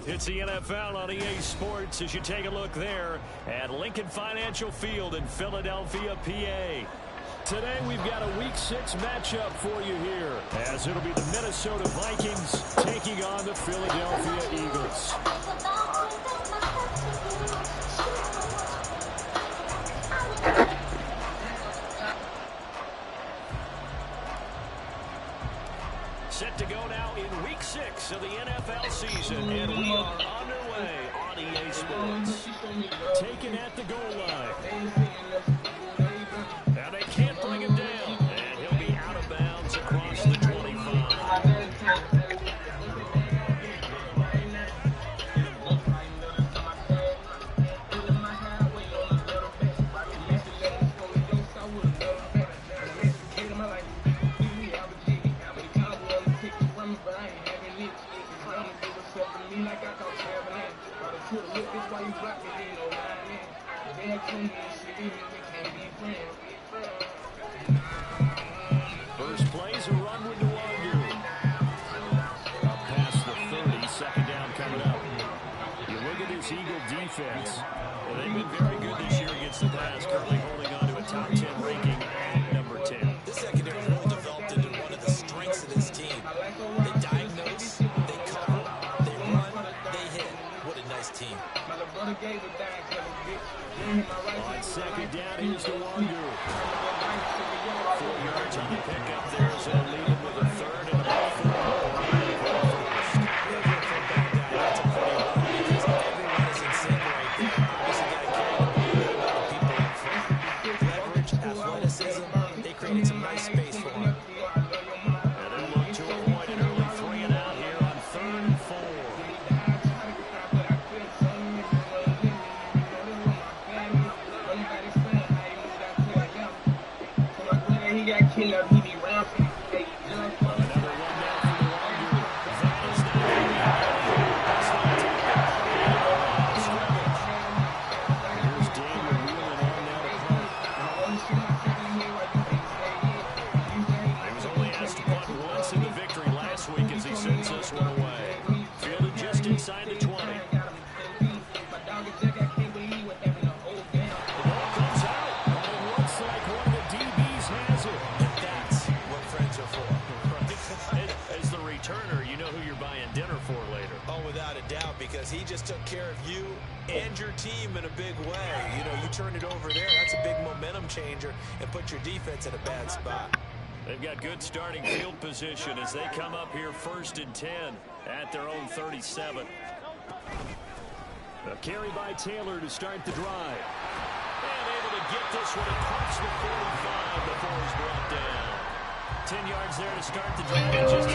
It's the NFL on EA Sports as you take a look there at Lincoln Financial Field in Philadelphia, PA. Today we've got a Week 6 matchup for you here, as it'll be the Minnesota Vikings taking on the Philadelphia Eagles. Set to go now in Week 6 of the NFL season, and we are underway on EA Sports. Taken at the goal line. Now they can't bring him down, and he'll be out of bounds across the 25. First play's a run with Nwangu. Up past the 30, second down coming up. You look at this Eagle defense. Well, they've been very good this year against the pass, currently holding on to a top 10 ranking at number 10. This secondary has really developed into one of the strengths of this team. They diagnose, they cover, they run, they hit. What a nice team. On second down, here's Nwangu. 4 yards on the pickup there, so they'll lead him with a third and about 4. That's a pretty run because everyone is in sync right there. Obviously, got to carry the ball with the people in front. Leverage, athleticism, they created some nice space for him. And they'll look to avoid an early 3 and out here on 3rd and 4. Inside the 20. The ball comes out, and it looks like one of the DBs has it. That's what friends are for. As the returner, you know who you're buying dinner for later. Oh, without a doubt, because he just took care of you and your team in a big way. You know, you turn it over there, that's a big momentum changer, and put your defense in a bad spot. They've got good starting field position as they come up here 1st and 10 at their own 37. A carry by Taylor to start the drive. And able to get this one across the 45 before he's brought down. 10 yards there to start the drive. Just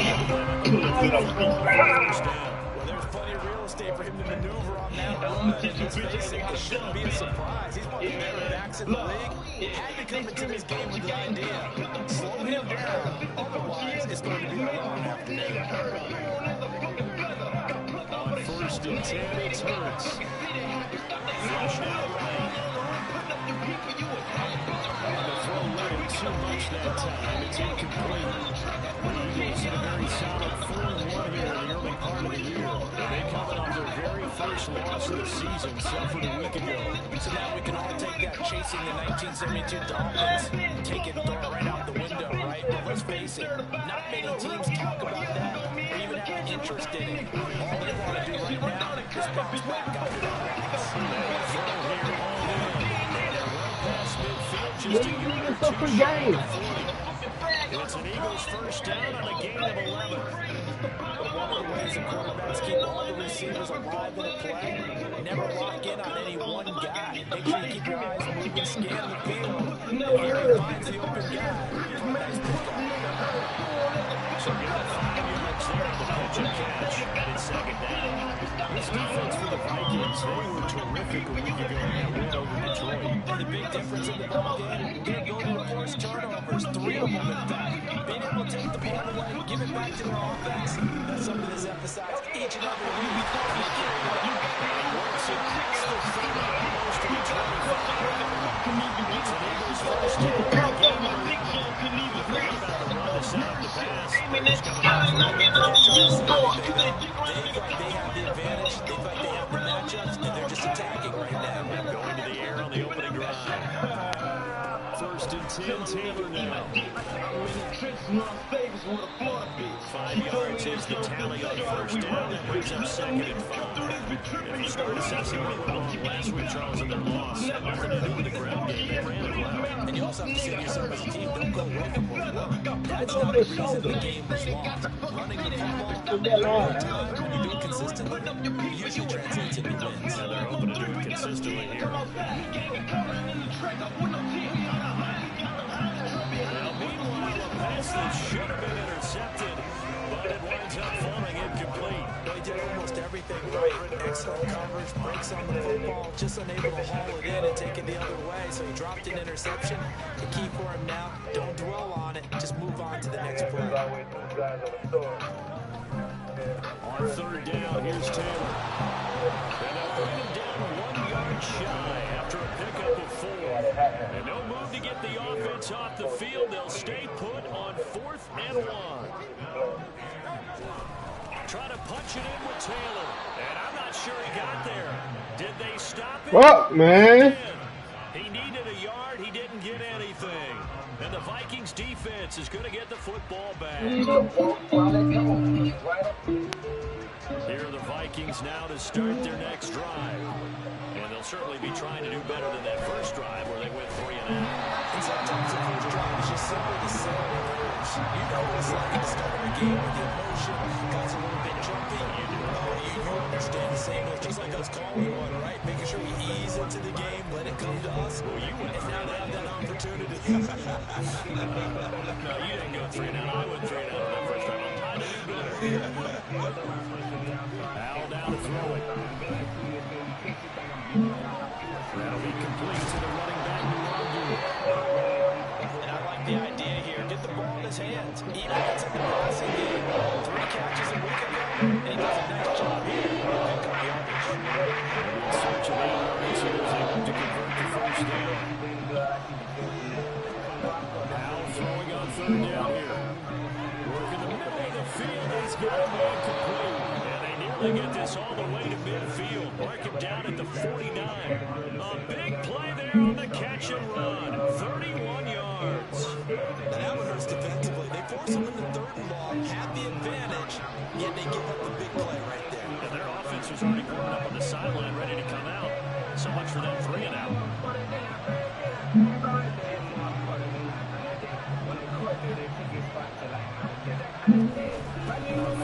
first down. Well, there's plenty of real estate for him to maneuver on that run. And let's face it, it shouldn't be a surprise. He's one of the better backs in the league. He had to come into this game with the idea. Slow him down. Otherwise, it's going to be a long afternoon. On 1st and 10, it's Hurts. Flushed out right. The throw led too much that time. It's incomplete. The Eagles in a very solid 4-1 here in the early part of the year. They coming off their very first loss of the season, suffered a week ago. So now we can all take that chasing the 1972 Dolphins, take it right out the window, right? But let's face it, not many teams talk about that or even have interest in it. All they want to do right now is bounce back after that loss. Just a yard or two. It's an Eagles first down on a gain of 11. But one of the ways the quarterbacks keep all the receivers alive in a play, never lock in on any one guy. Make sure you keep your eyes moving, scan the field. And here he finds the open guy. Nice So give it 5 yards there on the pitch and catch. And it's second down. This defense for the Vikings, they were terrific a week ago in that win over Detroit. And the big difference in the ball game, didn't go to forced turnovers, 3 of them in fact. Being able to take the ball away, give it back to their offense. That's something that's emphasized each and every week. Works across the field, almost to the 25. It's an Eagles first down. Set up the pass. They have the advantage. Ben Taylor now. 5 yards is the tally on first down. That brings up 2nd and 5. If you start assessing what went wrong last week, Charles, in their loss, had nothing to do with the ground game. They ran it well. And you also have to say to yourself as a team, don't go away from what worked. That's not the reason the game was lost. Running the football all the time, when you do it consistently, it usually translates into wins. Yeah, they're hoping to do it consistently here. Now, meanwhile, a pass that should have been intercepted, but it winds up falling incomplete. They did almost everything right. Excellent coverage, breaks on the football, just unable to haul it in and take it the other way. So he dropped an interception. The key for him now, don't dwell on it, just move on to the next play. On 3rd down, here's Taylor. And they'll bring him down 1 yard shy after a pickup of 4. And no move to get the offense off the field. They'll stay put on 4th and 1. Try to punch it in with Taylor. And I'm not sure he got there. Did they stop him? What, man? He needed a yard. He didn't get anything. And the Vikings defense is going to get the football back. Here are the Vikings now to start their next drive. And they'll certainly be trying to do better than that first drive where they went 3 and out. And sometimes the first drive is just simply the set of nerves. You know what it's like at the start of a game with the emotion. Guys a little bit jumpy. You understand the same. It's just like us calling one, right? Making sure we ease into the game, let it come to us. Well, you went and now they have that opportunity. No, you didn't go 3 and out. I went 3 and out that first time. I'm trying to do better. Al down to throw it. That'll be complete to the running back. And I like the idea here. Get the ball in his hands. Even if it's in the passing game. 3 catches a week ago. And he does a nice job here. Pick up yardage. In search of 8 yards here as they look to convert the first down. Al throwing on 3rd down here. Working the middle of the field. He's got a man complete. They get this all the way to midfield. Mark him down at the 49. A big play there on the catch and run. 31 yards. Now that one hurts defensively. They force him into 3rd and long, have the advantage, yet they give up the big play right there. And their offense was already warming up on the sideline, ready to come out. So much for that 3 and out.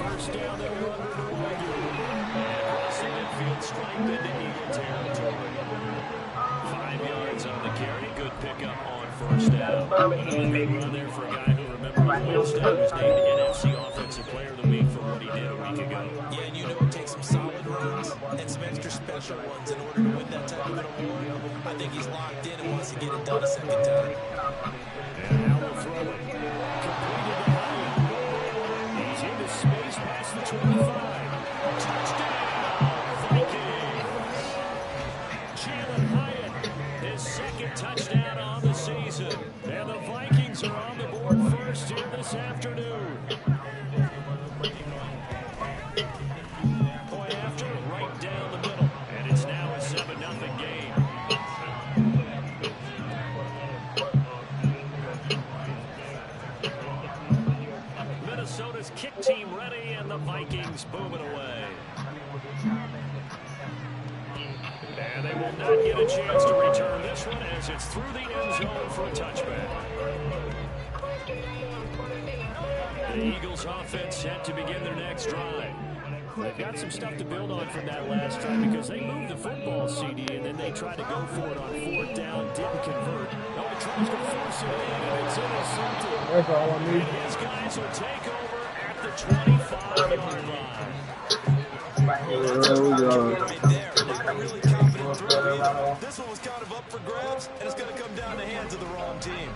First down there under the wire. Across the midfield, stripe into Eagle territory. 5 yards on the carry. Good pickup on first down. Another big run there for a guy who, remember, Wednesday was named the NFC Offensive Player of the Week for what he did a week ago. Yeah, and you know it takes some solid runs and some extra special ones in order to win that type of an award. I think he's locked in and wants to get it done a second time. And now we'll throw it. Completed the Hyatt. He's into space past the 25. Touchdown, Vikings. Jalen Hyatt, his 2nd touchdown on the season. And the Vikings are on the board first here this afternoon. Point after, right down the middle. And it's now a 7-0 game. Minnesota's kick team ready, and the Vikings booming away. And they will not get a chance to return this one as it's through the end zone for a touchback. The Eagles offense set to begin their next drive. They've got some stuff to build on from that last drive because they moved the football, CD, and then they tried to go for it on 4th down, didn't convert. No, he tries to force it in, and it's intercepted. That's all I need. And his guys will take over at the 25-yard line. There we go. Right there. They were really confident through it. This one was kind of up for grabs, and it's going to come down the hands of the wrong team.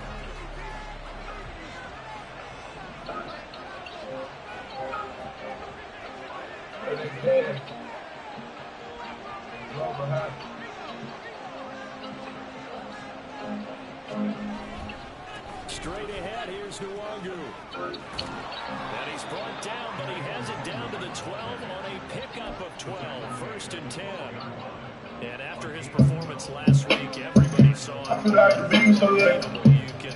Straight ahead, here's Nwangu. And he's brought down, but he has it down to the 12 on a pickup of 12. 1st and 10. And after his performance last week, everybody saw it. You can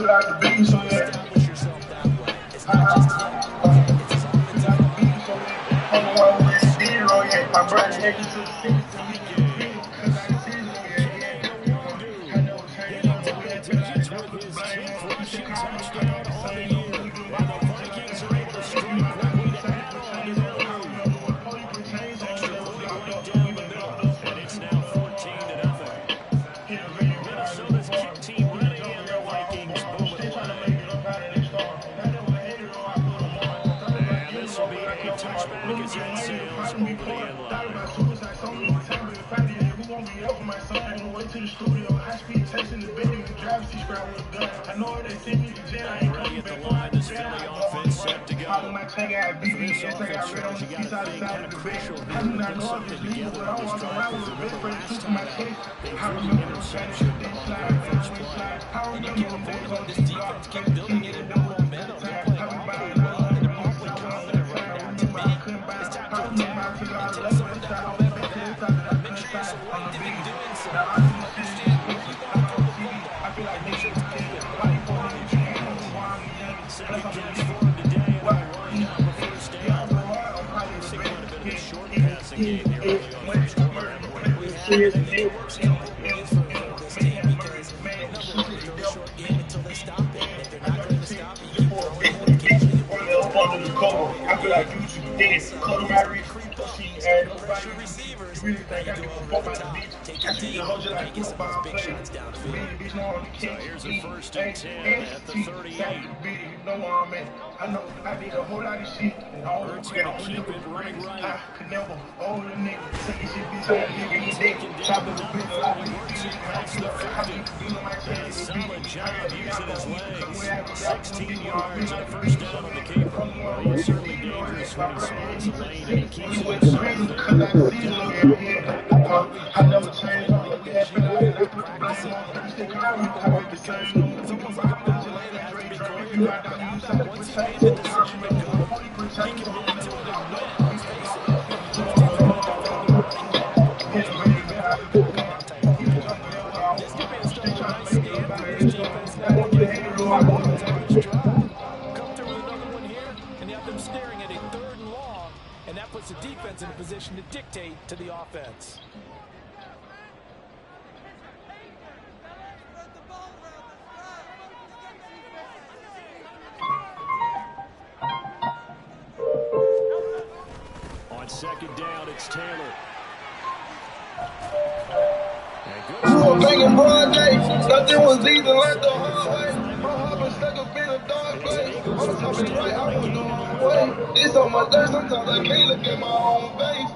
establish yourself that way. It's not just him doing it, it's his whole entire team. Digits with his 10th rushing touchdown on the year. And the Vikings are able to strike quickly to add on to their lead. Extra point right down the middle, and it's now 14-0. Minnesota's kick team ready, and the Vikings moving away. And this will be a touchback as that sails over the end line. Ready at the line, this Philly offense set to go. For this offense, Charles, you got to think kind of crucial here to put something together on this drive. Because remember last time, they threw the interception on the very first play. And you can't afford to let this defense keep building it and build momentum. They're playing awfully well, and they're awfully confident right now. To me, it's time to attack and take some of that momentum back. Make sure you're selective in doing so. Understand where you want to throw the football. And make sure it's accurate. Second catch for him today, and they'll line up the first down. It's quite a bit of a short passing game here early on the first quarter. I think the worst couple ways for this team because number one, they throw a short game until they stop it. If they're not going to stop it, you keep throwing it. Occasionally, I feel like you should dance, cut my creep up. Pressure receivers. Now you do it over the top. Take your team. Try to get some of those big shots downfield. So here's a 1st and 10 at the 38. Hurts going to keep it running right. Taken down the number 30, works it past the 50. A solid job using his legs. 16 yards and a first down on the keeper. Well, he's certainly dangerous when he spots a lane and he keeps it inside there. I never changed. It's almost like a ballet that has to be choreographed. Once he made the decision to go, he committed to it and went. Let's face it. This could be the start of a nice game for this defense. Come through with another one here, and you have them staring at a 3rd and long, and that puts the defense in a position to dictate to the offense. On second down, it's Taylor. You were making broad day, nothing was easy like the hallway. My heart was stuck up in a dark place. I'm talking right, I was the wrong way. It's on my dirt, sometimes I can't look at my own face.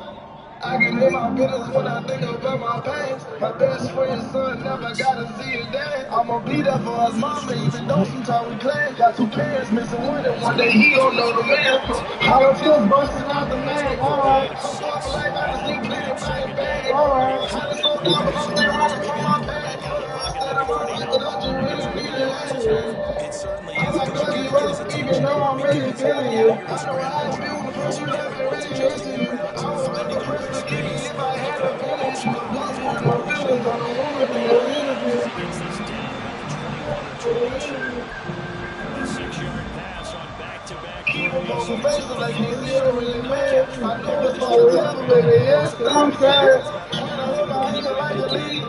I get in my business when I think about my pains. My best friend's son never got to see his dad. I'ma be there for his mama, even though sometimes we clash. Got 2 parents missing one, and one day he don't know the man. I don't feel busting out the man, alright. I'm talking like I just need plenty of my bag, alright. I just slow down, but I'm still running from my bag. Instead of my life, but I just really need it. It certainly I is. like Coach lucky K road, is a team even though I'm really feeling you. I It's know great. how I feel when the person you never really trusting you. I was really pressed to give you if I had a feeling. Lost with no feelings, I don't want to be a interview. Gets this down at the 21-22. The 6-yard pass on back-to-back Keep them on the carries. face like he's still really mad. I know it's all the time, baby, yes, I'm sad. When I look out, he like a lead.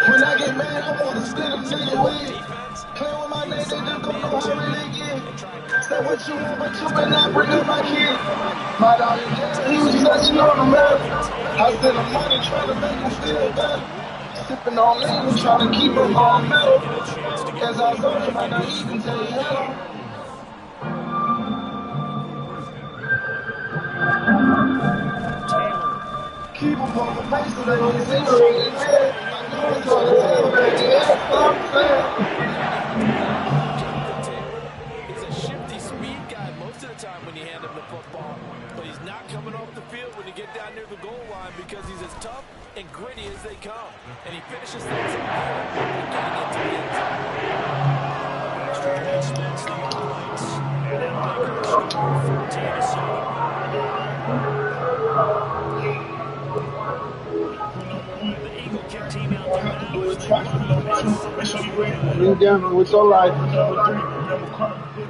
When I get mad, I want to spit him to your weed. Play with my name, they just don't know how really get. Say what you want, but you better not bring up my kid. My dog in jail, he was touching on the map. I send him money, trying to make him feel better. Sipping on lean, trying to keep him on metal. As I told him, I know he can tell you hello. Keep them on the face so they don't see her in his head. I know it's all the time, baby, yes, I'm saying. He's a shifty speed guy most of the time when you hand him the football. But he's not coming off the field when you get down near the goal line because he's as tough and gritty as they come. And he finishes things up there and getting into the end zone. Extra point spins the Lions. And now Lakers score 14-7. The Eagle kick team out there now as they run the base. You down with your life. Here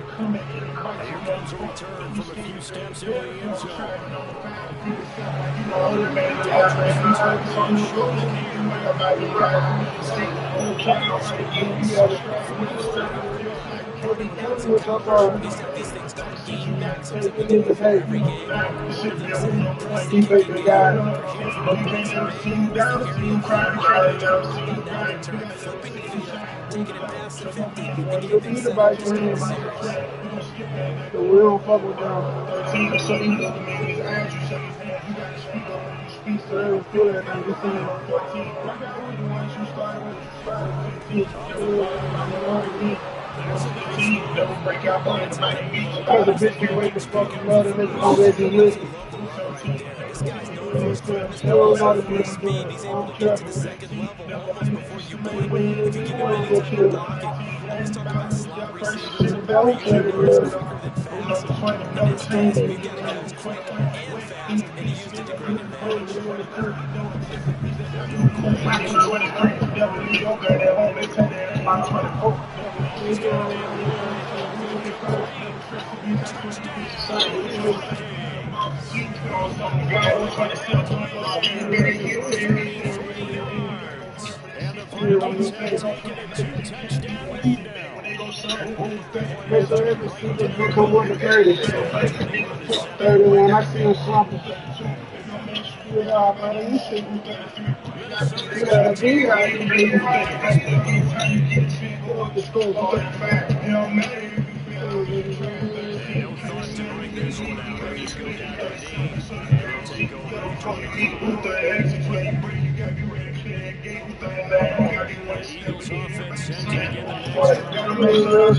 comes a return from a few steps into the end zone. These things got to gain back some type of every game. Flipping the field, taking it past the 50, and getting 7 just in the series. So we don't fuck with them. This guy's known for his quickness, known for his speed. He's able to get to the second level almost before you blink. If you give him anything in the pocket, you always talk about slot receivers and making sure that he's quicker than fast. In his case, we've got a guy who's quick and fast, and he used it to great advantage. And the Vikings have taken a 2-touchdown lead now. Come with the 30. 31, I see him slumping. Yeah, man, you see. You got a big eye. The score. No thought to bring this one out. He's going to take over the Eagles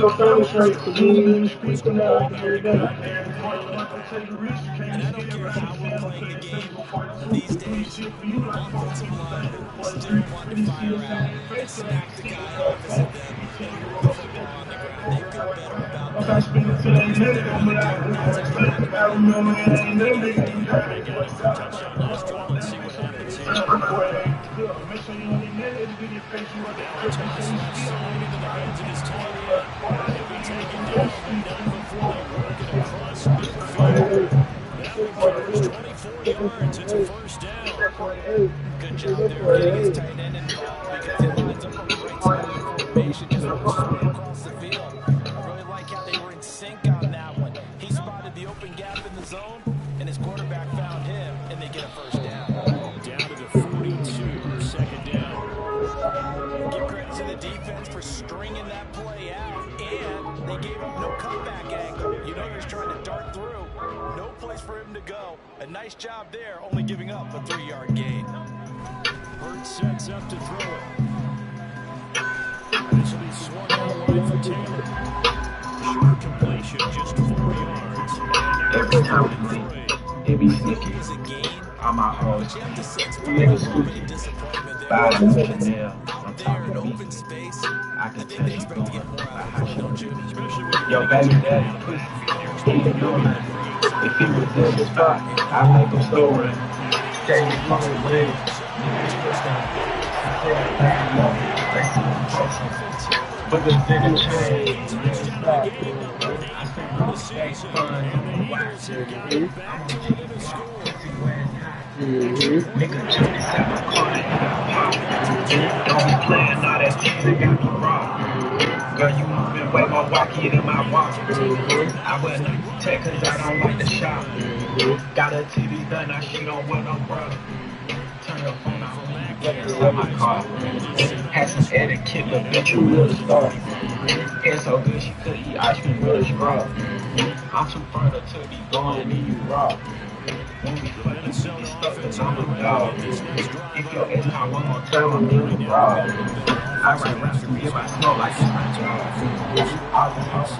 offense set to begin the next. And I don't care how we're playing the game these days, offensive line still want to fire out and smack the guy opposite them and push the ball on the ground. They feel better about that. Touchdown last drive. Let's see what happens here. Now toss inside into the hands of his tight end. He'll be taken down. Not before they work it across midfield. That recovers 24 yards. It's a first down. Good job there getting his tight end involved because it lines up on the right side of the formation, just moves straight across the field. I really like how they were in sync on that one. He spotted the open gap in the zone, and his quarterback found him, and they get a first down. Down to the 42, second down. Give credit to the defense for stringing that play out, and they gave him no comeback angle. You know he was trying to dart through. No place for him to go. A nice job there, only giving up a 3-yard gain. Purge sets up to throw it. This will be swung on the line for Taylor. Short completion, just 4 yards. Every time we play, it be sneaky. It's a gain, I'm out home. but you have to sense probably a little bit of disappointment there. Bad It's Chanel on out top there in of me. open space. I I can think tell they you expect to get more out of him, don't you? Especially when Yo, baby daddy, pussy. He know me. If he was in the spot, I'd make him slow run. Stay with my legs. But the nigga changed. the season, and the Eagles have gotten back together to score. Nigga, check this out, my car, don't be playing all that teasing, got me wrong. Girl, you moving way more wacky than my walk. I wouldn't protect cause I don't like the shop. Got her TV done, now she don't want no bro. Turn your phone off, inside my car. Had some etiquette, but bitch, you really start. Hair so good, she could eat ice cream with a straw. I'm too further to be going, and you raw. When we fucking be stuck, cause I'm a dog. If your ex call one more time, I'm really raw. I write raps to me if I smoke like it's my job. All the hoes,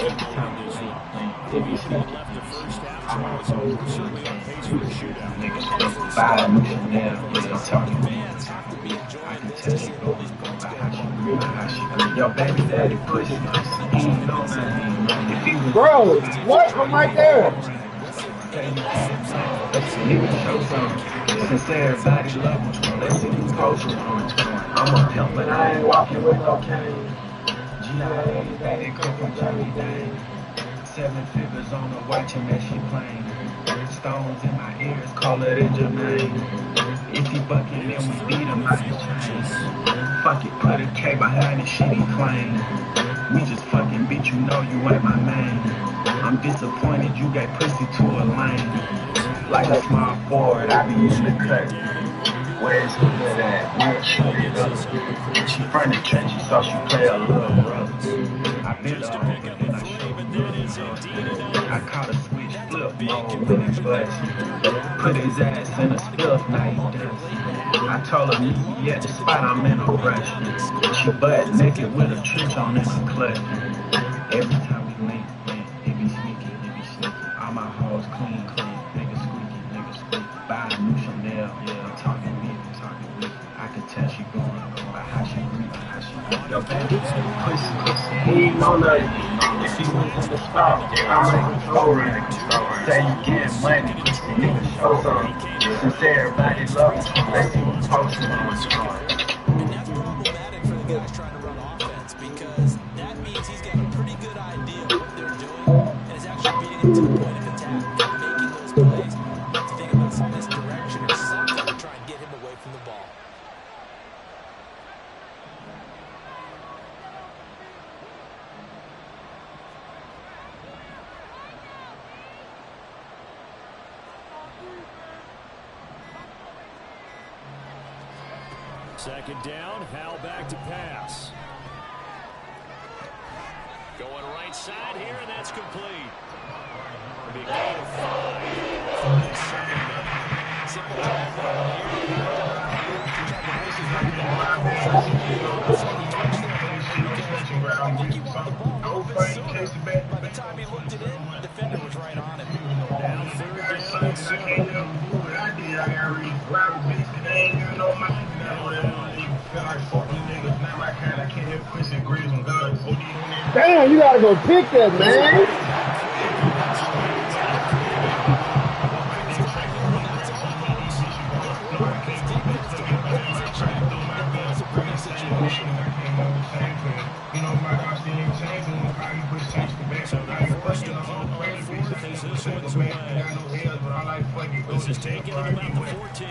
every time we see, it be sneaky. I'm on Certainly on pace for a shootout. niggas buy a new Chanel, yeah, I'm talking. I can tell you, go about how she yo, baby daddy pussy, he ain't know nothing. If he was Bro, what? I'm right there. nigga show something. Since everybody love me, let's see who's posted. I'm a pimp, but I ain't walking with no cane. G.I.A. baby come from Johnny Dane. 7 figures on the watch and that shit plain. Stones in my ears, call it a Jermaine. If he bucket, then we beat him out his chains. Fuck it, put a K behind the shit he claim. We just fucking beat, you know you ain't my man. I'm disappointed you got pussy to a lane. Like a small forward, I be in the cut. Where's the good at? We'll shoot it up. She from the trenches, so she play a little rough. I been up, but then I showed I caught a switch flip on with his butt. Put his ass in a spiff, now he does. I told her meet me at the spot, I'm in a rush. She butt naked with a trench on in a clutch. Every time we link, it be sneaky, All my hoes clean, nigga squeaky, Buy a new Chanel, I'm talking me. I can tell she going by how she breathe, Yo, baby, pussy, he ain't know nothing. If he was in the store, I'm making flow right. Say you getting money, nigga, show some. Since everybody loves me, let's see what's posted on the score. And that's problematic for the guys trying to run offense because that means he's got a pretty good idea of what they're doing and is actually beating them to the point of attack and making those plays. You have to think about some misdirection or something to try and get him away from the ball. Second down, Hal back to pass. Going right side here, and that's complete. Big gain of 5. Simple drive run here. By the time he looked it in, the defender was right on him. Now third down and 7. Damn, you gotta go pick that, man. This is taken at about the 14.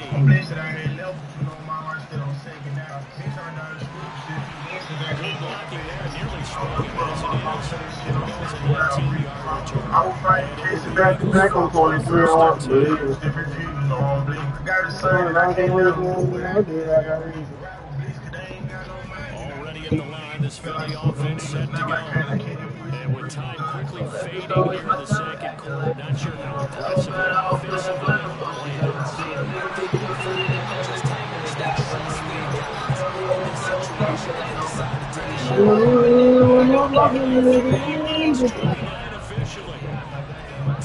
Good blocking there, nearly struck him as it is. I was fighting chasing back on 23 on believe. Already in the line, this Philly offense set to go. And with time quickly fading into the second quarter, not sure how aggressive or offensive they are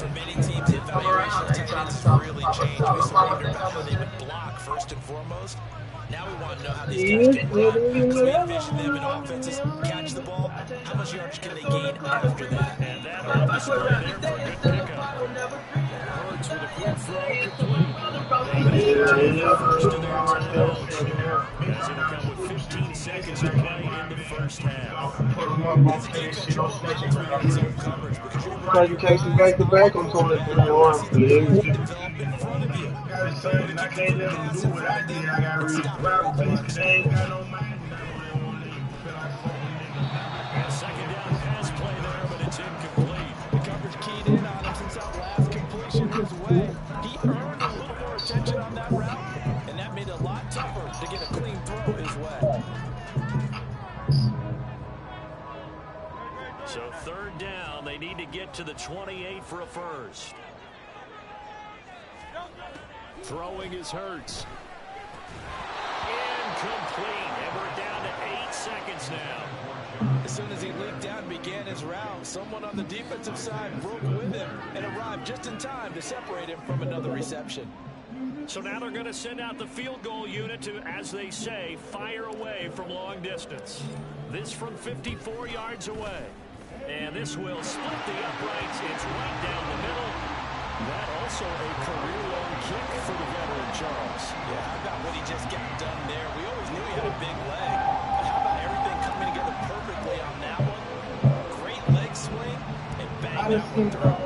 For many teams, the evaluation tendencies really change. We saw how they would block first and foremost. Now we want to know how these guys can run. Because we envision them in offenses catch the ball. How much yardage can they gain after that? And that led the score there for a good pickup. Purge with a quick throw complete. First to their timeouts. As it'll come with 15 seconds to play in the first half. Because you chasing back to back on 23 on believe. I can't let them do what I did. I got real problem. They ain't got no mind. Second down pass play there, but it's incomplete. The coverage keyed in on him since that last completion his way. He earned a little more attention on that route, and that made it a lot tougher to get a clean throw his way. So third down, they need to get to the 28 for a first. Throwing is Hurts. Incomplete, and we're down to 8 seconds now. As soon as he leaped out and began his route, someone on the defensive side broke with him and arrived just in time to separate him from another reception. So now they're going to send out the field goal unit to, as they say, fire away from long distance. This from 54 yards away. And this will split the uprights. It's right down the middle. That also a career-long kick for the veteran, Charles. Yeah, how about what he just got done there? We always knew he had a big leg. But how about everything coming together perfectly on that one? Great leg swing and bang that one through.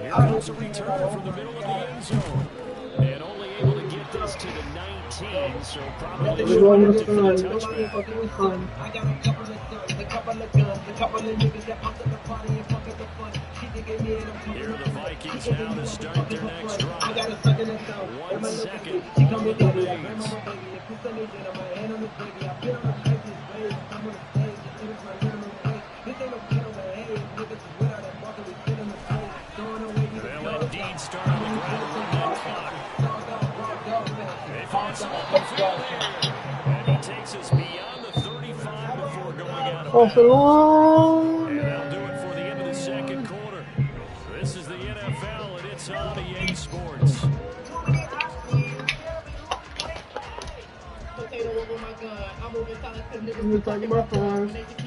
Here comes a return from the middle of the end zone. And only able to get this to the 19, so probably short for the touchback. I got a couple of sons, a couple of guns, a couple of niggas that pump to the party and fuck up the fun. She digging me and I'm Here are the Vikings now to start their next drive. I got a suck in the thumb. 1 second. She come All to the daddy, I remains. grab my baby, and put some nigga in my hand on the baby. I been on the craziest ways, I'm on the stage, and it's my minimum wage. This ain't no kid on my head, niggas is without that market, we sit in the place. Throwing away these They'll indeed start on the ground and run that clock. They find some open field here. And he takes us beyond the 35 before going out of bounds. And that'll do it for the end of the second quarter. This is the NFL, and it's on EA Sports.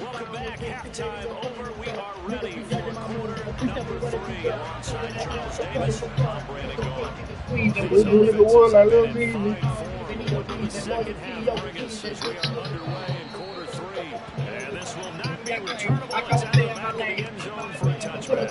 Welcome back. Halftime over. We are ready for quarter number 3 alongside Charles Davis. I'm Brandon Gault. These offenses have been in fine form. What will the second half bring us as we are underway in quarter 3? And this will not be returnable. It's out of the back of the end zone for a touchback.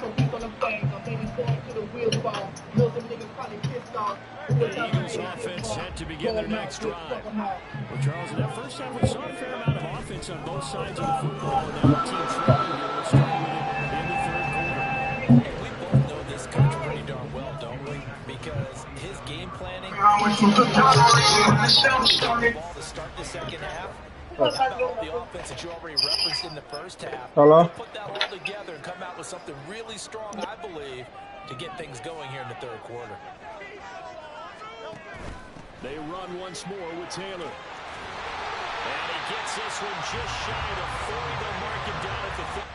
The Eagles offense set to begin their next drive. Well, Charles, in that first half, we saw a fair amount of offense on both sides of the football, and now the team struggling here. We'll start with it in the third quarter. And we both know this coach pretty darn well, don't we? Because his game planning, ball to start the second half. How about all the offense that you already referenced in the first half? Hello? He'll put that all together and come out with something really strong, I believe, to get things going here in the third quarter. They run once more with Taylor. And he gets this one just shy of 40. They'll mark him down at the 30.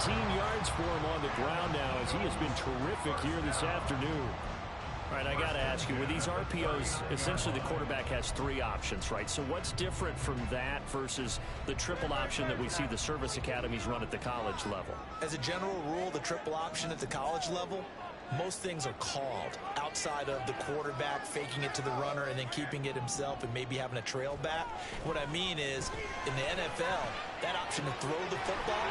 yards for him on the ground now as he has been terrific here this afternoon. All right, I got to ask you, with these RPOs, essentially the quarterback has 3 options, right? So what's different from that versus the triple option that we see the service academies run at the college level? As a general rule, the triple option at the college level, most things are called outside of the quarterback faking it to the runner and then keeping it himself and maybe having a trail back. What I mean is, in the NFL, that option to throw the football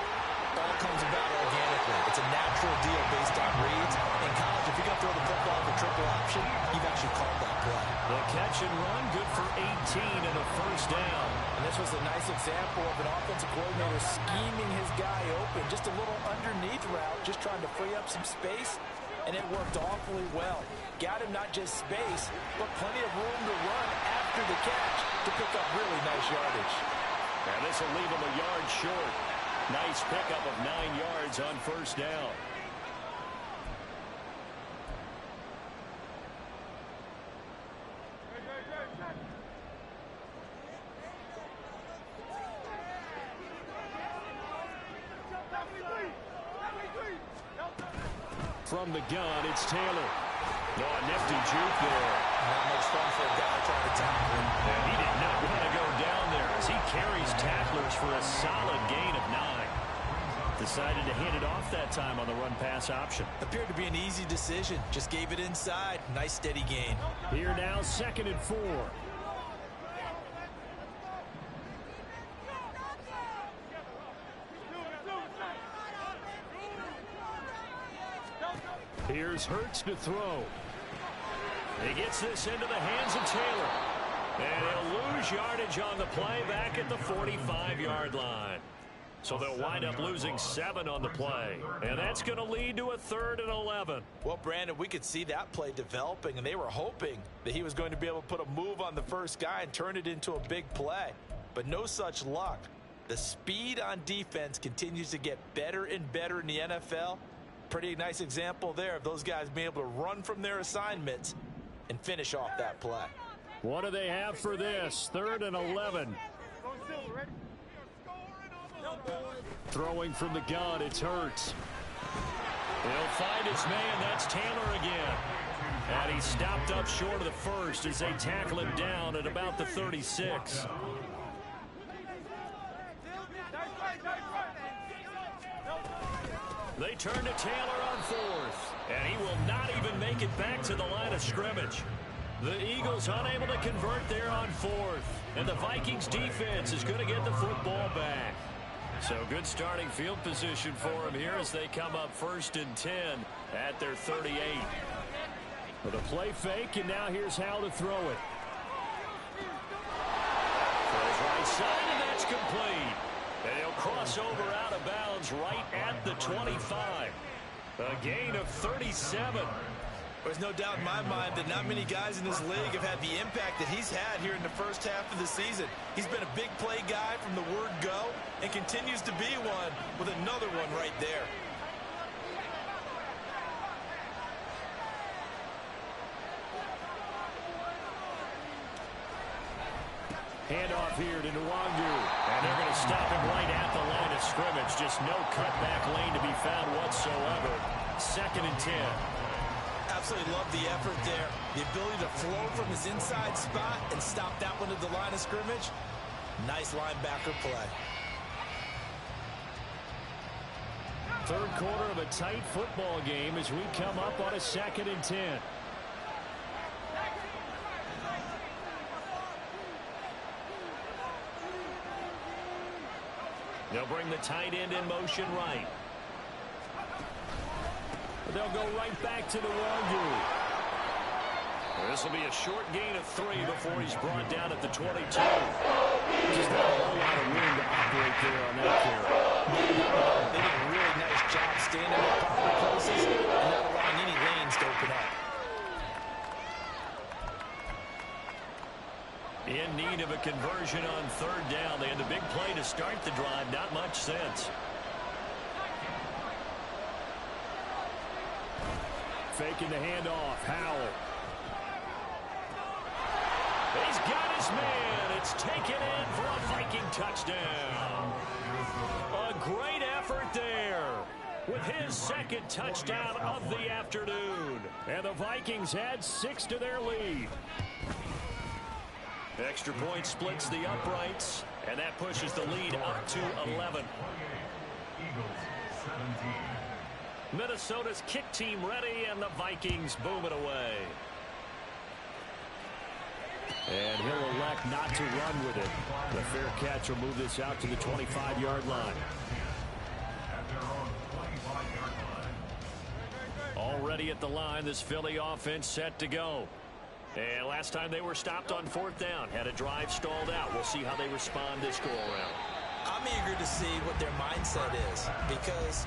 all comes about organically. It's a natural deal based on reads. In college, if you're going to throw the football with a triple option, you've actually called that play. The catch and run, good for 18 and a first down. And this was a nice example of an offensive coordinator scheming his guy open. Just a little underneath route, just trying to free up some space. And it worked awfully well. Got him not just space, but plenty of room to run after the catch to pick up really nice yardage. And this will leave him a yard short. Nice pickup of 9 yards on first down. From the gun, it's Taylor. Oh, nifty juke there. Not much fun for a guy trying to tackle him. And he did not want to go down there as he carries tacklers for a solid gain of 9. Decided to hand it off that time on the run-pass option. Appeared to be an easy decision. Just gave it inside. Nice steady gain. Here now, 2nd and 4. Here's Hurts to throw. He gets this into the hands of Taylor. And he'll lose yardage on the play back at the 45-yard line. So they'll wind up losing 7 on the play. And that's going to lead to a 3rd and 11. Well, Brandon, we could see that play developing, and they were hoping that he was going to be able to put a move on the first guy and turn it into a big play. But no such luck. The speed on defense continues to get better and better in the NFL. Pretty nice example there of those guys being able to run from their assignments and finish off that play. What do they have for this? 3rd and 11. Throwing from the gun, it's Hurts. He'll find his man. That's Taylor again. And he stopped up short of the first as they tackle him down at about the 36. They turn to Taylor on 4th, and he will not even make it back to the line of scrimmage. The Eagles unable to convert there on 4th, and the Vikings defense is going to get the football back. So good starting field position for him here as they come up 1st and 10 at their 38. With a play fake, and now here's how to throw it. Throws right side, and that's complete. And he'll cross over out of bounds right at the 25. A gain of 37. There's no doubt in my mind that not many guys in this league have had the impact that he's had here in the first half of the season. He's been a big play guy from the word go and continues to be one with another one right there. Handoff here to Nwangu. And they're going to stop him right at the line of scrimmage. Just no cutback lane to be found whatsoever. 2nd and 10. Absolutely love the effort there. The ability to flow from his inside spot and stop that one at the line of scrimmage. Nice linebacker play. 3rd quarter of a tight football game as we come up on a 2nd and 10. They'll bring the tight end in motion right. They'll go right back to the Nwangu. This will be a short gain of 3 before he's brought down at the 22. Just not a whole lot of room to operate there on that carry. They did a really nice job standing in proper places and not allowing any lanes to open up. In need of a conversion on 3rd down. They had the big play to start the drive. Not much sense. Faking the handoff. Howell. He's got his man. It's taken in for a Viking touchdown. A great effort there with his second touchdown of the afternoon. And the Vikings add 6 to their lead. Extra point splits the uprights, and that pushes the lead up to 11. Minnesota's kick team ready, and the Vikings boom it away. And he'll elect not to run with it. The fair catch will move this out to the 25-yard line. Already at the line, this Philly offense set to go. And last time they were stopped on 4th down, had a drive stalled out. We'll see how they respond this go-around. I'm eager to see what their mindset is, because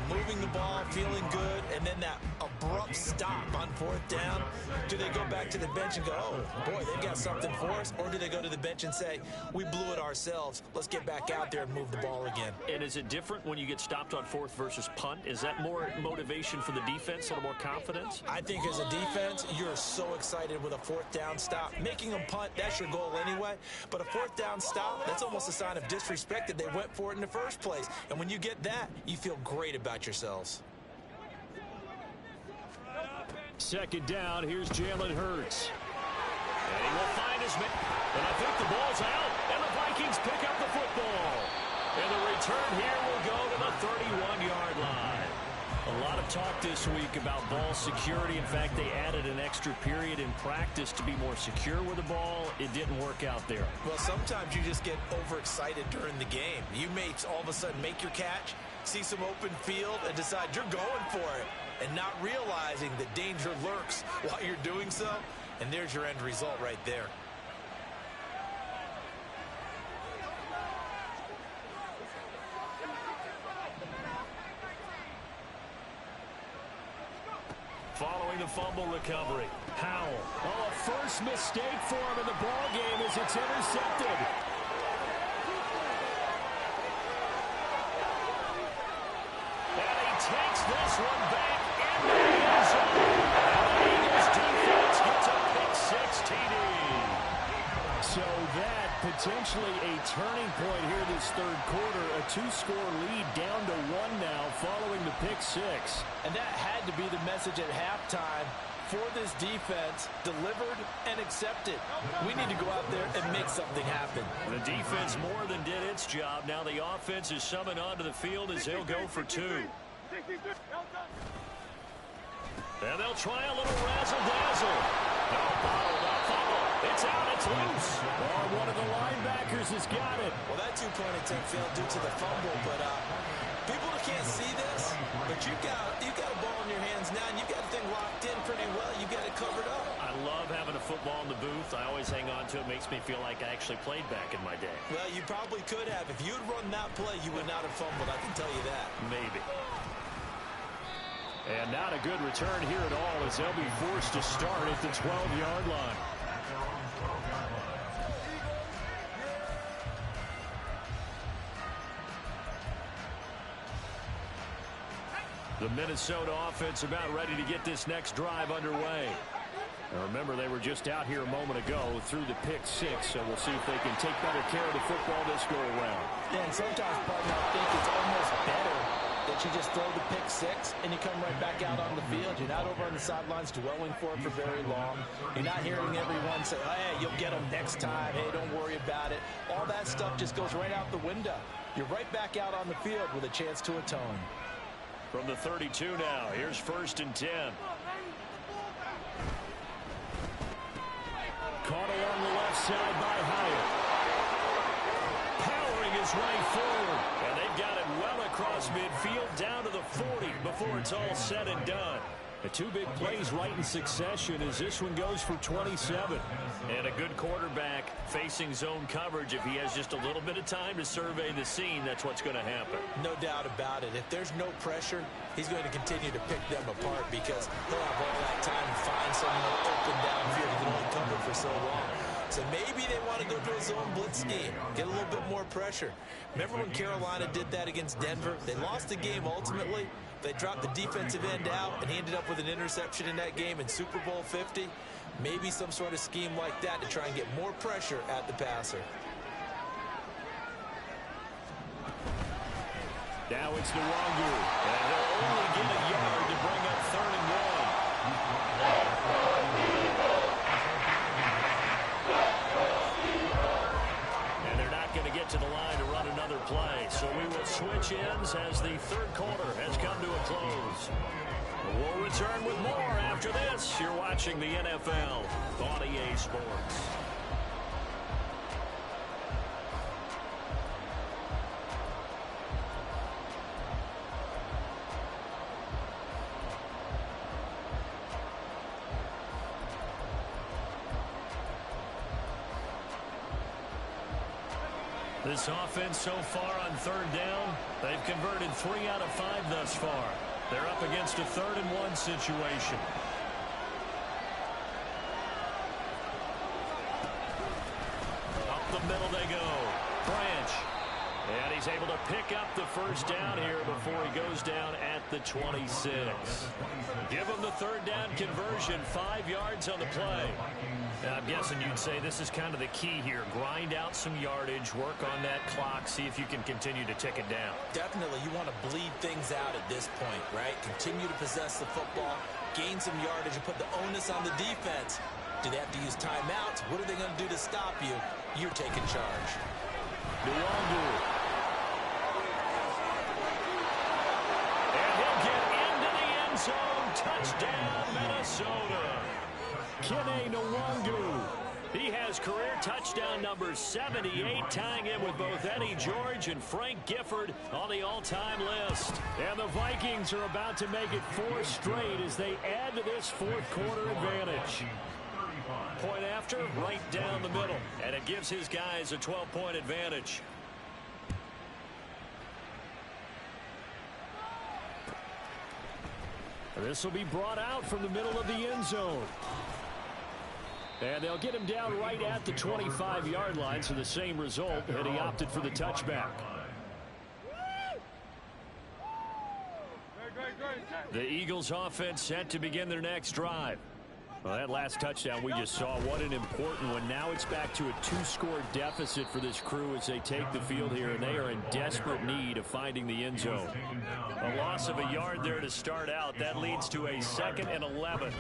moving the ball, feeling good, and then that abrupt stop on 4th down. Do they go back to the bench and go, oh, boy, they've got something for us? Or do they go to the bench and say, we blew it ourselves. Let's get back out there and move the ball again. And is it different when you get stopped on 4th versus punt? Is that more motivation for the defense, a little more confidence? I think as a defense, you're so excited with a 4th down stop. Making them punt, that's your goal anyway. But a 4th down stop, that's almost a sign of disrespect that they went for it in the first place. And when you get that, you feel great about yourselves. Second down, here's Jalen Hurts. And he will find his man. And I think the ball's out, and the Vikings pick up the football. And the return here will go to the 31-yard line. A lot of talk this week about ball security. In fact, they added an extra period in practice to be more secure with the ball. It didn't work out there. Well, sometimes you just get overexcited during the game. You may all of a sudden make your catch, see some open field, and decide you're going for it, and not realizing that danger lurks while you're doing so. And there's your end result right there. Following the fumble recovery, Howell. Oh, a first mistake for him in the ball game as it's intercepted. And he takes this one back into the end zone. And the Eagles defense gets a pick-6 TD. So that potentially a turning point here this third quarter. A 2-score lead down to 1 now following the pick-6. And that had to be the message at halftime for this defense, delivered and accepted. We need to go out there and make something happen. The defense more than did its job. Now the offense is summoned onto the field as they'll go for 2. And they'll try a little razzle-dazzle. No, fumble. It's out. It's loose. Oh, one of the linebackers has got it. Well, that two-point attempt failed due to the fumble, but people can't see this, but you've got a ball in your hands now, and you've got the thing locked in pretty well. You've got it covered up. I love having a football in the booth. I always hang on to it. Makes me feel like I actually played back in my day. Well, you probably could have. If you'd run that play, you would not have fumbled. I can tell you that. Maybe. And not a good return here at all as they'll be forced to start at the 12-yard line. The Minnesota offense about ready to get this next drive underway. Now remember, they were just out here a moment ago through the pick-6, so we'll see if they can take better care of the football this go-around. Yeah, and sometimes, partner, I think it's almost better that you just throw the pick-6 and you come right back out on the field. You're not over on the sidelines dwelling for it for very long. You're not hearing everyone say, hey, you'll get them next time. Hey, don't worry about it. All that stuff just goes right out the window. You're right back out on the field with a chance to atone. From the 32 now, here's 1st and 10. Caught along the left side by Hyatt. Powering his way forward. And they've got it well across midfield down to the 40 before it's all said and done. The 2 big plays right in succession as this one goes for 27. And a good quarterback facing zone coverage. If he has just a little bit of time to survey the scene, that's what's going to happen. No doubt about it. If there's no pressure, he's going to continue to pick them apart because he'll have all that time to find someone open downfield. He can only cover for so long. So maybe they want to go to a zone blitz scheme, get a little bit more pressure. Remember when Carolina did that against Denver? They lost the game ultimately. They dropped the defensive end out, and he ended up with an interception in that game in Super Bowl 50. Maybe some sort of scheme like that to try and get more pressure at the passer. Now it's Nwangu, and he'll only get a yard to bring up 3rd and 1. And they're not going to get to the line to run another play, so we will switch ends as the 3rd quarter has come to a close. We'll return with more after this. You're watching the NFL on EA Sports. This offense so far on 3rd down, they've converted 3 out of 5 thus far. They're up against a 3rd and 1 situation. Up the middle they go. Branch. And he's able to pick up the 1st down here before he goes down at the 26. Give him the 3rd down conversion, 5 yards on the play. I'm guessing you'd say this is kind of the key here. Grind out some yardage, work on that clock, see if you can continue to tick it down. Definitely, you want to bleed things out at this point, right? Continue to possess the football, gain some yardage, and put the onus on the defense. Do they have to use timeouts? What are they going to do to stop you? You're taking charge. Nwangu. And he'll get into the end zone. Touchdown, Minnesota. Kene Nwangu. He has career touchdown number 78, tying him with both Eddie George and Frank Gifford on the all-time list. And the Vikings are about to make it 4 straight as they add to this 4th quarter advantage. Point after, right down the middle. And it gives his guys a 12-point advantage. This will be brought out from the middle of the end zone. And they'll get him down right at the 25-yard line, so the same result, and he opted for the touchback. The Eagles offense set to begin their next drive. Well, that last touchdown we just saw, what an important one. Now it's back to a 2-score deficit for this crew as they take the field here, and they are in desperate need of finding the end zone. A loss of a yard there to start out. That leads to a 2nd and 11.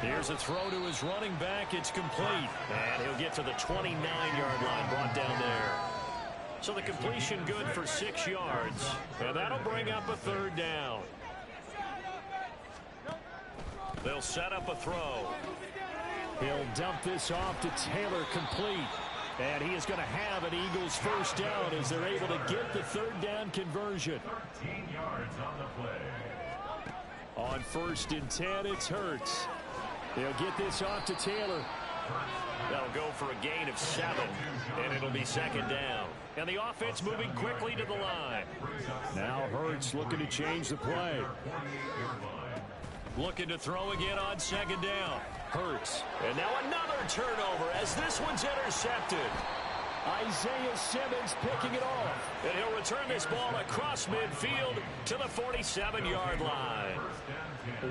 Here's a throw to his running back. It's complete. And he'll get to the 29-yard line, brought down there. So the completion good for 6 yards. And that'll bring up a 3rd down. They'll set up a throw. He'll dump this off to Taylor, complete. And he is going to have an Eagles 1st down as they're able to get the 3rd down conversion. 13 yards on the play. On 1st and 10, it's Hurts. They'll get this off to Taylor. That'll go for a gain of 7, and it'll be 2nd down. And the offense moving quickly to the line. Now Hurts looking to change the play. Looking to throw again on 2nd down. Hurts. And now another turnover as this one's intercepted. Isaiah Simmons picking it off. And he'll return this ball across midfield to the 47-yard line.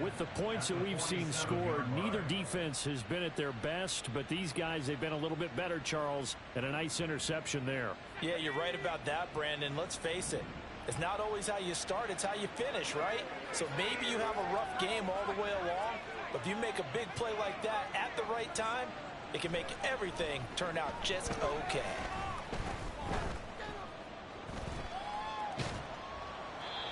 With the points that we've seen scored, neither defense has been at their best, but these guys, they've been a little bit better, Charles, and a nice interception there. Yeah, you're right about that, Brandon. Let's face it. It's not always how you start, it's how you finish, right? So maybe you have a rough game all the way along, but if you make a big play like that at the right time, it can make everything turn out just okay.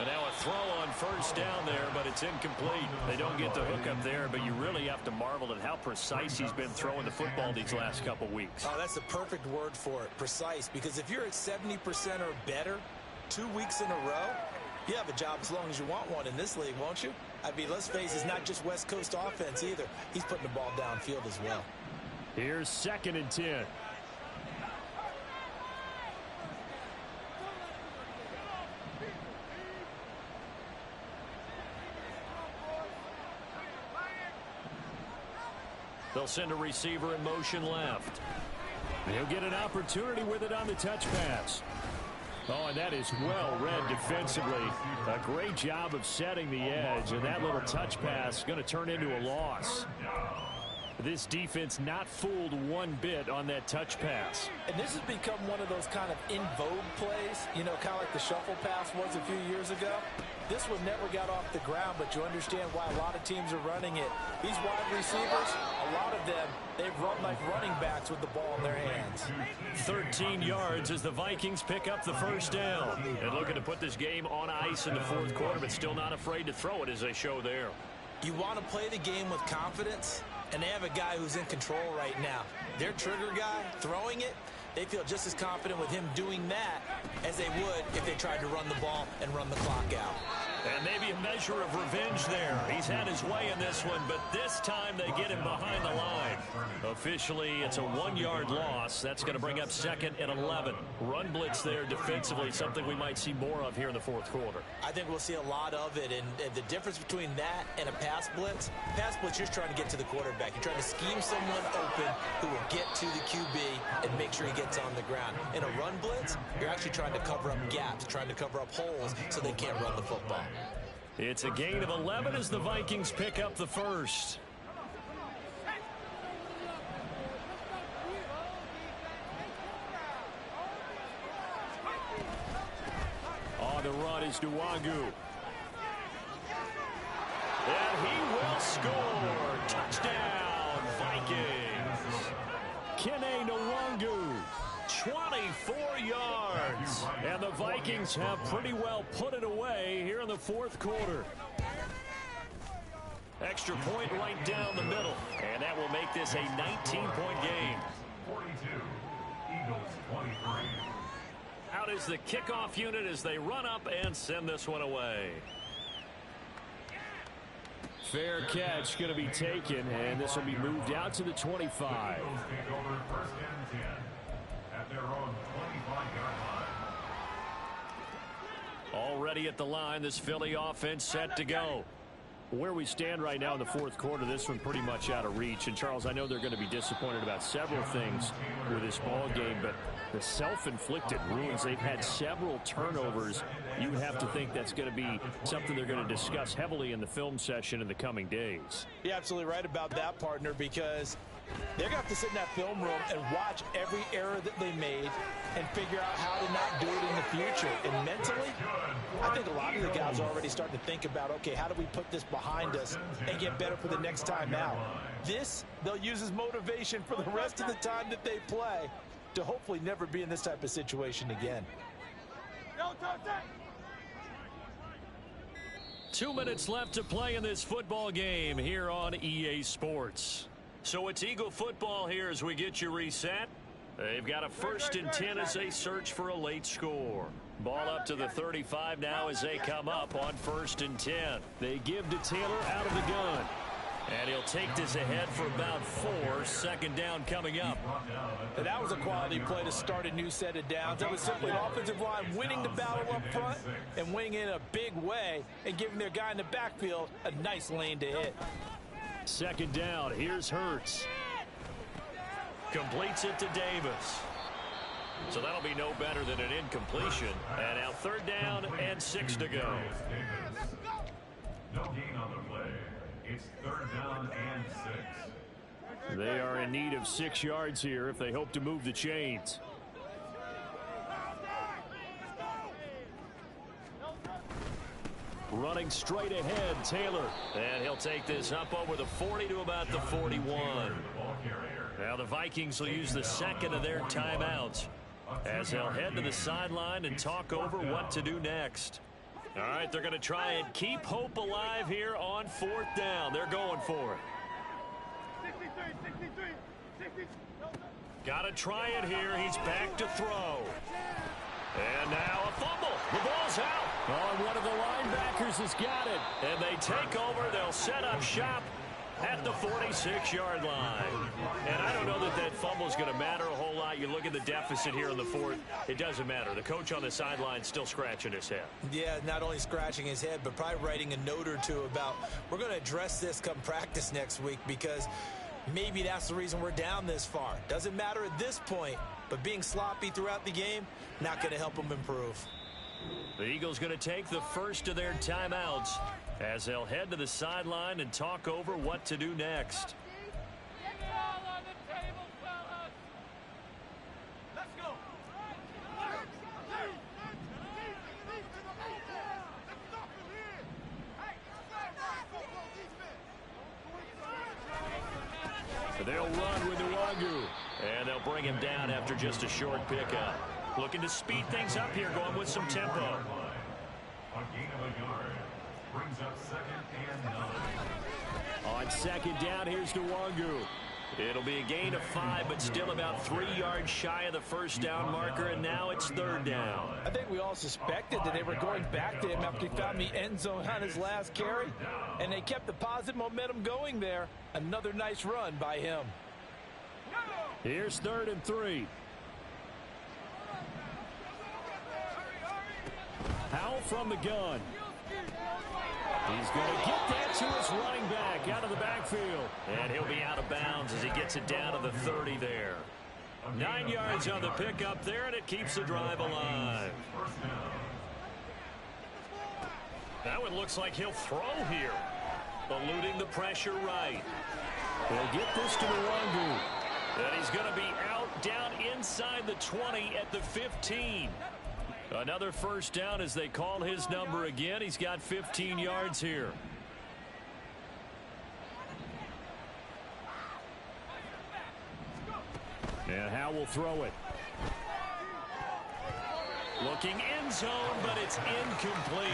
And now a throw on 1st down there, but it's incomplete. They don't get the hook up there, but you really have to marvel at how precise he's been throwing the football these last couple weeks. Oh, that's the perfect word for it, precise, because if you're at 70% or better 2 weeks in a row, you have a job as long as you want one in this league, won't you? I mean, let's face it, it's not just West Coast offense either. He's putting the ball downfield as well. Here's 2nd and 10. They'll send a receiver in motion left. He'll get an opportunity with it on the touch pass. Oh, and that is well read defensively. A great job of setting the edge, and that little touch pass is going to turn into a loss. This defense not fooled one bit on that touch pass. And this has become one of those kind of in vogue plays, you know, kind of like the shuffle pass was a few years ago. This one never got off the ground, but you understand why a lot of teams are running it. These wide receivers, a lot of them, they've run like running backs with the ball in their hands. 13 yards as the Vikings pick up the first down. And looking to put this game on ice in the fourth quarter, but still not afraid to throw it as they show there. You want to play the game with confidence, and they have a guy who's in control right now. Their trigger guy throwing it, they feel just as confident with him doing that as they would if they tried to run the ball and run the clock out. And maybe a measure of revenge there. He's had his way in this one, but this time they get him behind the line. Officially, it's a 1-yard loss. That's going to bring up 2nd and 11. Run blitz there defensively, something we might see more of here in the fourth quarter. I think we'll see a lot of it, and the difference between that and a pass blitz, you're just trying to get to the quarterback. You're trying to scheme someone open who will get to the QB and make sure he gets on the ground. In a run blitz, you're actually trying to cover up gaps, trying to cover up holes so they can't run the football. It's a gain of 11 as the Vikings pick up the first. On the run is Nwangu. And he will score. Touchdown, Vikings. Kene Nwangu. 24 yards. And the Vikings have pretty well put it away here in the fourth quarter. Extra point right down the middle. And that will make this a 19-point game. 42, Eagles 23. Out is the kickoff unit as they run up and send this one away. Fair catch going to be taken, and this will be moved out to the 25. Eagles take over 1st and 10 at their own 25-yard line. Already at the line, this Philly offense set to go. Where we stand right now in the fourth quarter, this one pretty much out of reach. And, Charles, I know they're going to be disappointed about several things with this ball game, but the self-inflicted ruins, they've had several turnovers. You have to think that's going to be something they're going to discuss heavily in the film session in the coming days. You're absolutely right about that, partner, because they're going to have to sit in that film room and watch every error that they made and figure out how to not do it in the future. And mentally, I think a lot of the guys are already starting to think about, okay, how do we put this behind us and get better for the next time out? This, they'll use as motivation for the rest of the time that they play to hopefully never be in this type of situation again. 2 minutes left to play in this football game here on EA Sports. So it's Eagle football here as we get you reset. They've got a 1st and 10 as they search for a late score. Ball up to the 35 now as they come up on 1st and 10. They give to Taylor out of the gun. And he'll take this ahead for about 4. 2nd down coming up. And that was a quality play to start a new set of downs. That was simply an offensive line winning the battle up front and winning in a big way and giving their guy in the backfield a nice lane to hit. 2nd down. Here's Hurts. Completes it to Davis. So that'll be no better than an incompletion. And now 3rd down and 6 to go. No gain on the play. It's 3rd down and 6. They are in need of 6 yards here if they hope to move the chains. Running straight ahead, Taylor. And he'll take this up over the 40 to about the 41. Now the Vikings will use the 2nd of their timeouts as they'll head to the sideline and talk over what to do next. All right, they're going to try and keep hope alive here on 4th down. They're going for it. Got to try it here. He's back to throw. And now a fumble. The ball's out. Oh, and one of the linebackers has got it. And they take over. They'll set up shop at the 46-yard line. And I don't know that that fumble is going to matter a whole lot. You look at the deficit here in the 4th. It doesn't matter. The coach on the sideline still scratching his head. Yeah, not only scratching his head, but probably writing a note or two about we're going to address this come practice next week because Maybe that's the reason we're down this far. Doesn't matter at this point, but being sloppy throughout the game, not going to help them improve. The Eagles going to take the first of their timeouts as they'll head to the sideline and talk over what to do next. They'll run with Nwangu, and they'll bring him down after just a short pickup. Looking to speed things up here, going with some tempo. A gain of a yard brings up 2nd and 9. On 2nd down, here's Nwangu. It'll be a gain of 5, but still about 3 yards shy of the first down marker, and now it's 3rd down. I think we all suspected that they were going back to him after he found the end zone on his last carry, and they kept the positive momentum going there. Another nice run by him. Here's 3rd and 3. Howell from the gun. He's going to get that to his running back out of the backfield. And he'll be out of bounds as he gets it down to the 30 there. 9 yards on the pickup there, and it keeps the drive alive. That one looks like he'll throw here. Eluding the pressure right. He'll get this to Nwangu. And he's going to be out down inside the 20 at the 15. Another first down as they call his number again. He's got 15 yards here. And Howell will throw it. Looking end zone, but it's incomplete.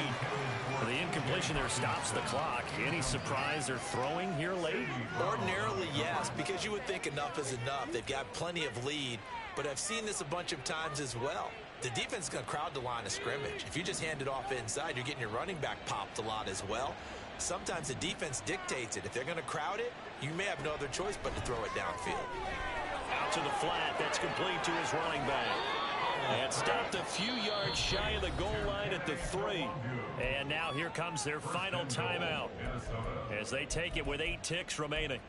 The incompletion there stops the clock. Any surprise they're throwing here late? Ordinarily, yes, because you would think enough is enough. They've got plenty of lead, but I've seen this a bunch of times as well. The defense is going to crowd the line of scrimmage. If you just hand it off inside, you're getting your running back popped a lot as well. Sometimes the defense dictates it. If they're going to crowd it, you may have no other choice but to throw it downfield. Out to the flat. That's complete to his running back. And stopped a few yards shy of the goal line at the 3. And now here comes their final timeout as they take it with 8 ticks remaining.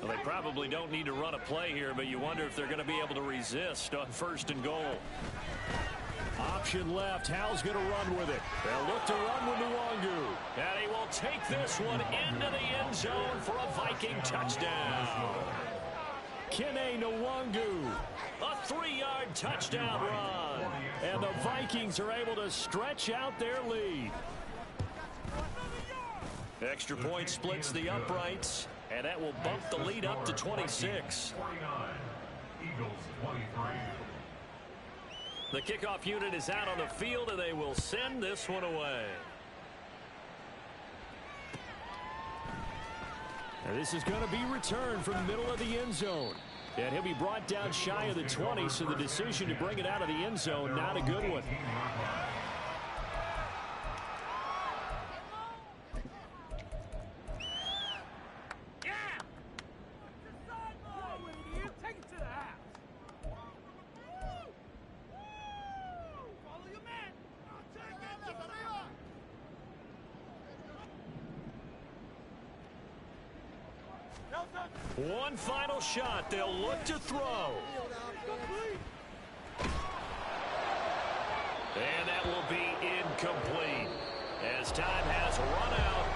Well, they probably don't need to run a play here, but you wonder if they're going to be able to resist on 1st and goal. Option left. Howell's going to run with it. They'll look to run with Nwangu. And he will take this one into the end zone for a Viking touchdown. Kene Nwangu. A 3-yard touchdown run. And the Vikings are able to stretch out their lead. Extra point splits the uprights, and that will bump the lead up to 26. Eagles 23. The kickoff unit is out on the field, and they will send this one away. And this is going to be returned from the middle of the end zone. And he'll be brought down shy of the 20, so the decision to bring it out of the end zone, not a good one. One final shot. They'll look to throw. And that will be incomplete as time has run out.